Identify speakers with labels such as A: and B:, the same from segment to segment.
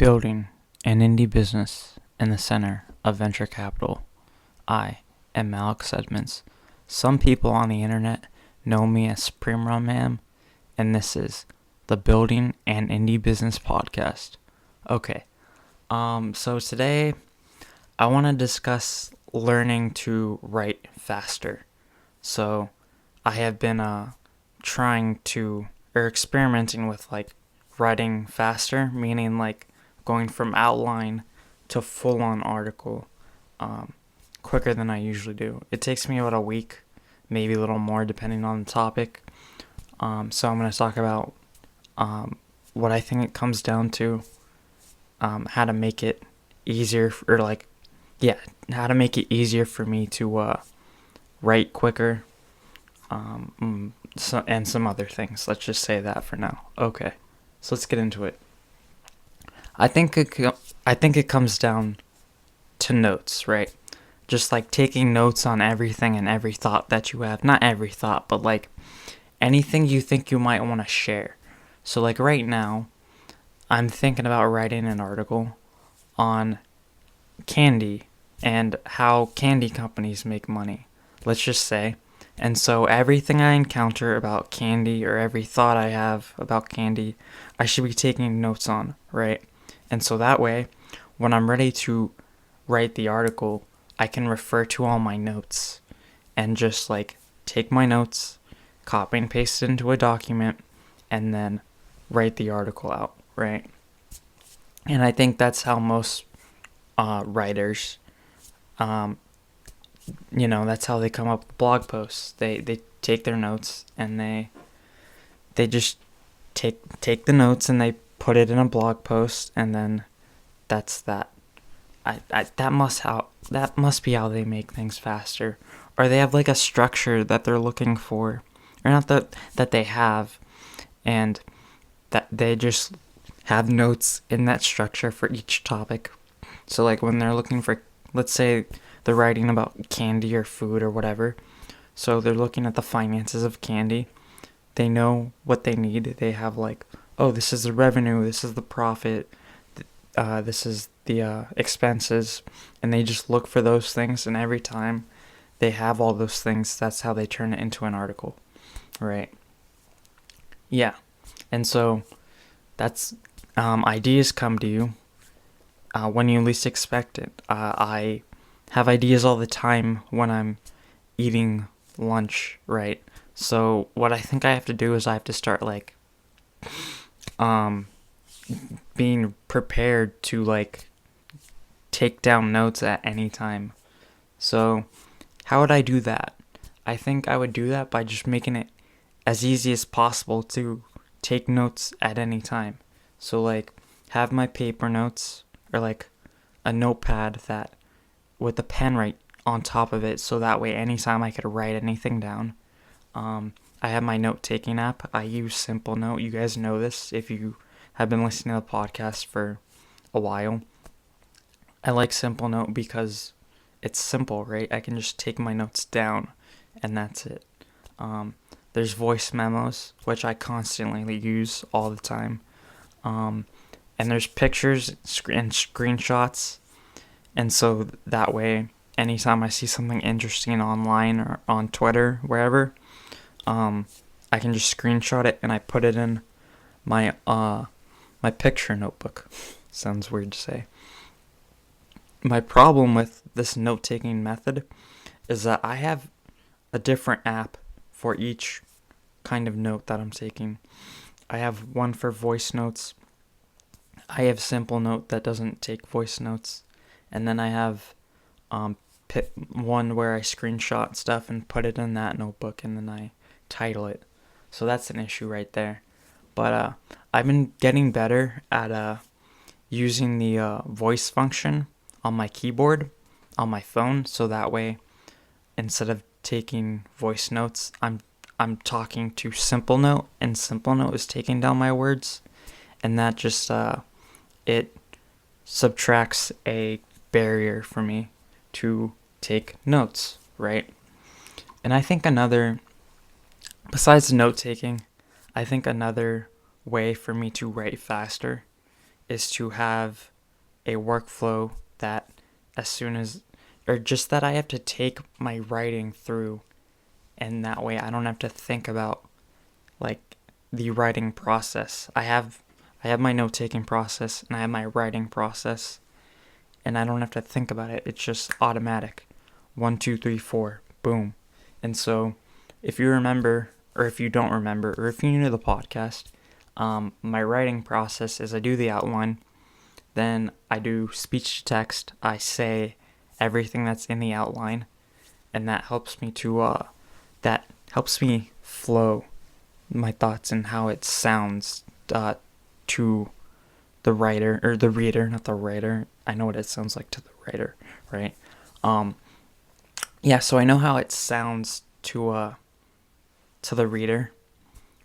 A: Building an indie business in the center of venture capital. I am Alex Edmonds. Some people on the internet know me as SupremeRumHam, and this is the Building an Indie Business podcast. Okay, so today I want to discuss learning to write faster. So I have been experimenting with writing faster, meaning going from outline to full-on article quicker than I usually do. It takes me about a week, maybe a little more depending on the topic. So I'm going to talk about what I think it comes down to, how to make it easier, how to make it easier for me to write quicker, and some other things. Let's just say that for now. Okay, so let's get into it. I think it comes down to notes, right? Just taking notes on everything and every thought that you have. Not every thought, but anything you think you might want to share. So right now, I'm thinking about writing an article on candy and how candy companies make money, let's just say. And so everything I encounter about candy or every thought I have about candy, I should be taking notes on, right? And so that way, when I'm ready to write the article, I can refer to all my notes and just take my notes, copy and paste it into a document, and then write the article out, right? And I think that's how most writers, that's how they come up with blog posts. They take their notes and they just take the notes and they put it in a blog post, and then that's that. That must be how they make things faster, or they have a structure that they're looking for, or not that they have, and that they just have notes in that structure for each topic. So when they're looking for, let's say they're writing about candy or food or whatever, so they're looking at the finances of candy. They know what they need. They have this is the revenue, this is the profit, this is the expenses, and they just look for those things, and every time they have all those things, that's how they turn it into an article, right? Yeah, and so that's ideas come to you when you least expect it. I have ideas all the time when I'm eating lunch, right? So what I think I have to do is I have to start being prepared to take down notes at any time. So how would I do that? I think I would do that by just making it as easy as possible to take notes at any time. So have my paper notes or a notepad that with a pen right on top of it, so that way anytime I could write anything down. I have my note-taking app. I use Simple Note. You guys know this if you have been listening to the podcast for a while. I like Simple Note because it's simple, right? I can just take my notes down, and that's it. There's voice memos, which I constantly use all the time. And there's pictures and screenshots. And so that way, anytime I see something interesting online or on Twitter, wherever, I can just screenshot it and I put it in my my picture notebook. Sounds weird to say. My problem with this note-taking method is that I have a different app for each kind of note that I'm taking. I have one for voice notes. I have Simple Note that doesn't take voice notes. And then I have one where I screenshot stuff and put it in that notebook, and then I title it. So that's an issue right there. But I've been getting better at using the voice function on my keyboard on my phone, so that way instead of taking voice notes, I'm talking to Simple Note, and Simple Note is taking down my words, and that just it subtracts a barrier for me to take notes, right? And I think besides note taking, I think another way for me to write faster is to have a workflow that as soon as, or just that I have to take my writing through, and that way I don't have to think about like the writing process. I have my note taking process and I have my writing process, and I don't have to think about it. It's just automatic. 1, 2, 3, 4, boom. And so, if you remember, or if you don't remember, or if you're new to the podcast, my writing process is I do the outline, then I do speech to text. I say everything that's in the outline, and that helps me flow my thoughts and how it sounds to the writer, or the reader, not the writer. I know what it sounds like to the writer, right? Yeah, so I know how it sounds to the reader,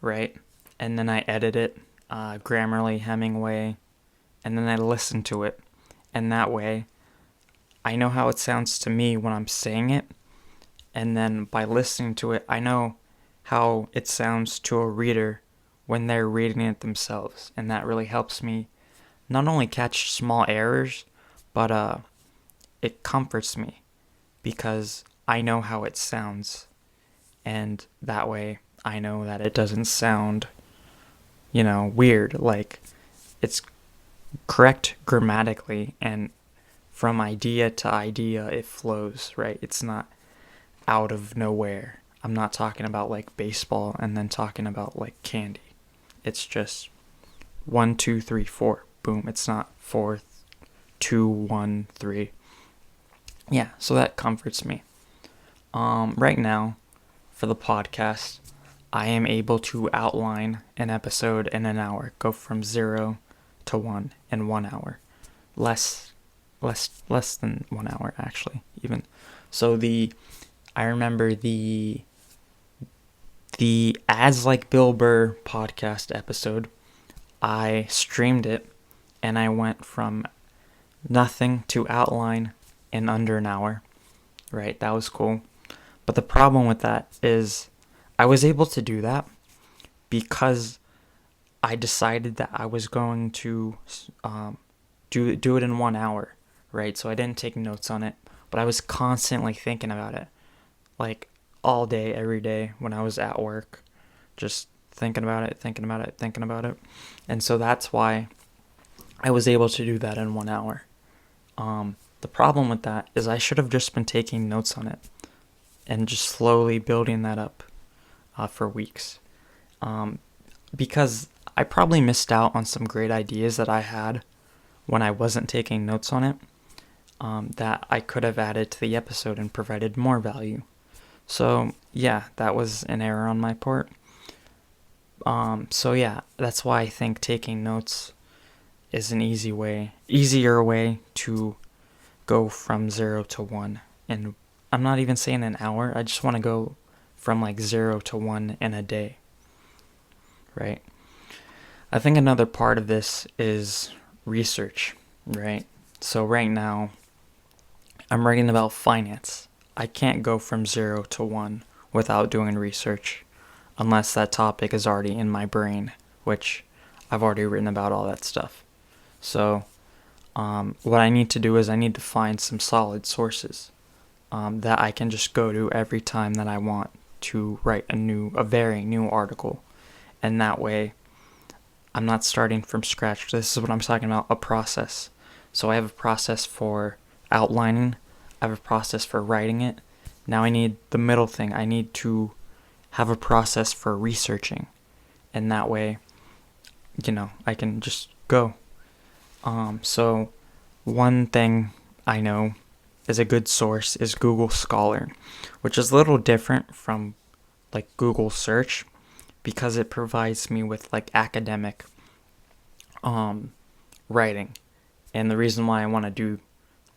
A: right? And then I edit it, Grammarly, Hemingway, and then I listen to it. And that way, I know how it sounds to me when I'm saying it. And then by listening to it, I know how it sounds to a reader when they're reading it themselves. And that really helps me not only catch small errors, but it comforts me because I know how it sounds. And that way, I know that it doesn't sound, weird. Like, it's correct grammatically, and from idea to idea, it flows, right? It's not out of nowhere. I'm not talking about like baseball and then talking about like candy. It's just 1, 2, 3, 4. Boom. It's not 4, 2, 1, 3. Yeah, so that comforts me. Right now, for the podcast, I am able to outline an episode in an hour, go from 0 to 1 in 1 hour. Less than 1 hour, actually, even. So I remember the Ads Like Bill Burr podcast episode, I streamed it, and I went from nothing to outline in under an hour, right? That was cool. But the problem with that is I was able to do that because I decided that I was going to do it in 1 hour, right? So I didn't take notes on it, but I was constantly thinking about it, like all day, every day when I was at work, just thinking about it. And so that's why I was able to do that in 1 hour. The problem with that is I should have just been taking notes on it and just slowly building that up for weeks. Because I probably missed out on some great ideas that I had when I wasn't taking notes on it, that I could have added to the episode and provided more value. So yeah, that was an error on my part. So yeah, that's why I think taking notes is an easier way to go from 0 to 1. And I'm not even saying an hour. I just want to go from like 0 to 1 in a day, right? I think another part of this is research, right? So right now, I'm writing about finance. I can't go from 0 to 1 without doing research unless that topic is already in my brain, which I've already written about all that stuff. So what I need to do is I need to find some solid sources that I can just go to every time that I want to write a very new article. And that way, I'm not starting from scratch. This is what I'm talking about, a process. So I have a process for outlining. I have a process for writing it. Now I need the middle thing. I need to have a process for researching. And that way, I can just go. So one thing I know is a good source is Google Scholar, which is a little different from like Google search because it provides me with like academic writing. And the reason why I want to do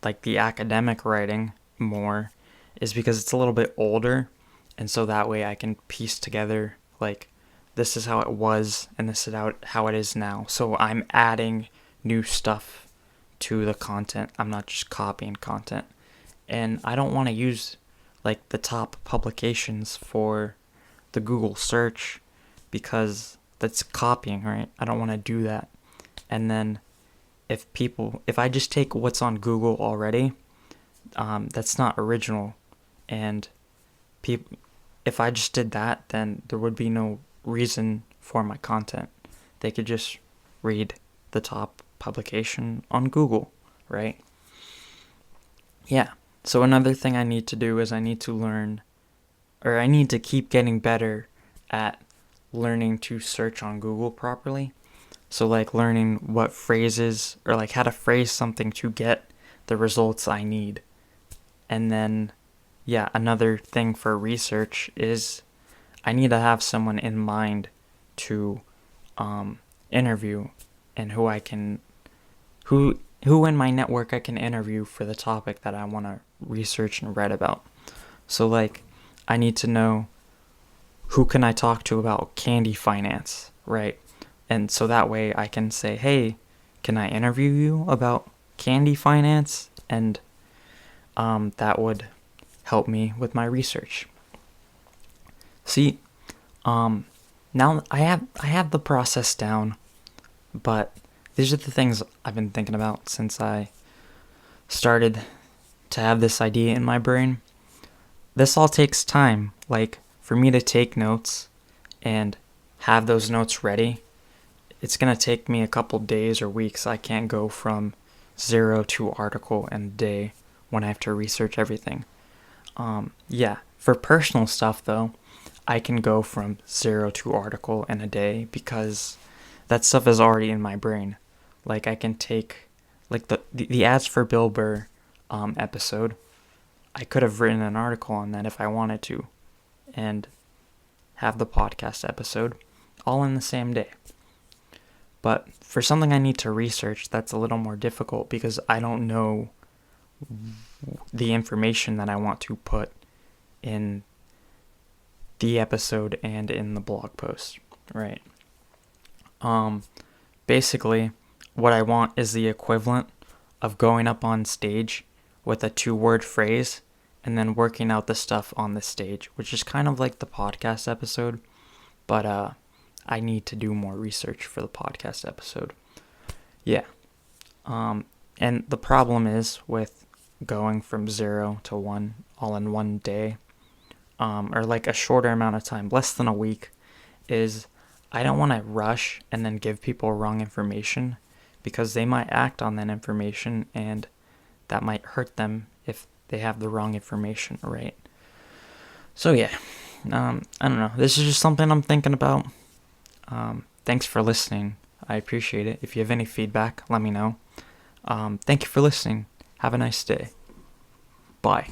A: like the academic writing more is because it's a little bit older, and so that way I can piece together like this is how it was and this is how it is now. So I'm adding new stuff to the content. I'm not just copying content. And I don't want to use like the top publications for the Google search because that's copying, right? I don't want to do that. And then if I just take what's on Google already, that's not original. And if I just did that, then there would be no reason for my content. They could just read the top publication on Google, right? Yeah. So another thing I need to do is I need to keep getting better at learning to search on Google properly. So like learning what phrases or like how to phrase something to get the results I need. And then, yeah, another thing for research is I need to have someone in mind to interview, and who in my network I can interview for the topic that I want to research and read about. So like I need to know who can I talk to about candy finance, right? And so that way I can say, hey, can I interview you about candy finance? And that would help me with my research. See, now I have the process down, but these are the things I've been thinking about since I started to have this idea in my brain. This all takes time, like for me to take notes and have those notes ready. It's going to take me a couple days or weeks. I can't go from 0 to article in a day when I have to research everything. Yeah, for personal stuff though, I can go from 0 to article in a day because that stuff is already in my brain. Like I can take, like the ads for Bill Burr episode, I could have written an article on that if I wanted to, and have the podcast episode all in the same day. But for something I need to research, that's a little more difficult because I don't know the information that I want to put in the episode and in the blog post, right? Basically, what I want is the equivalent of going up on stage with a 2-word phrase and then working out the stuff on the stage, which is kind of like the podcast episode, but I need to do more research for the podcast episode. Yeah. And the problem is with going from 0 to 1 all in one day, or like a shorter amount of time, less than a week, is I don't want to rush and then give people wrong information because they might act on that information and that might hurt them if they have the wrong information, right? So yeah, I don't know. This is just something I'm thinking about. Thanks for listening. I appreciate it. If you have any feedback, let me know. Thank you for listening. Have a nice day. Bye.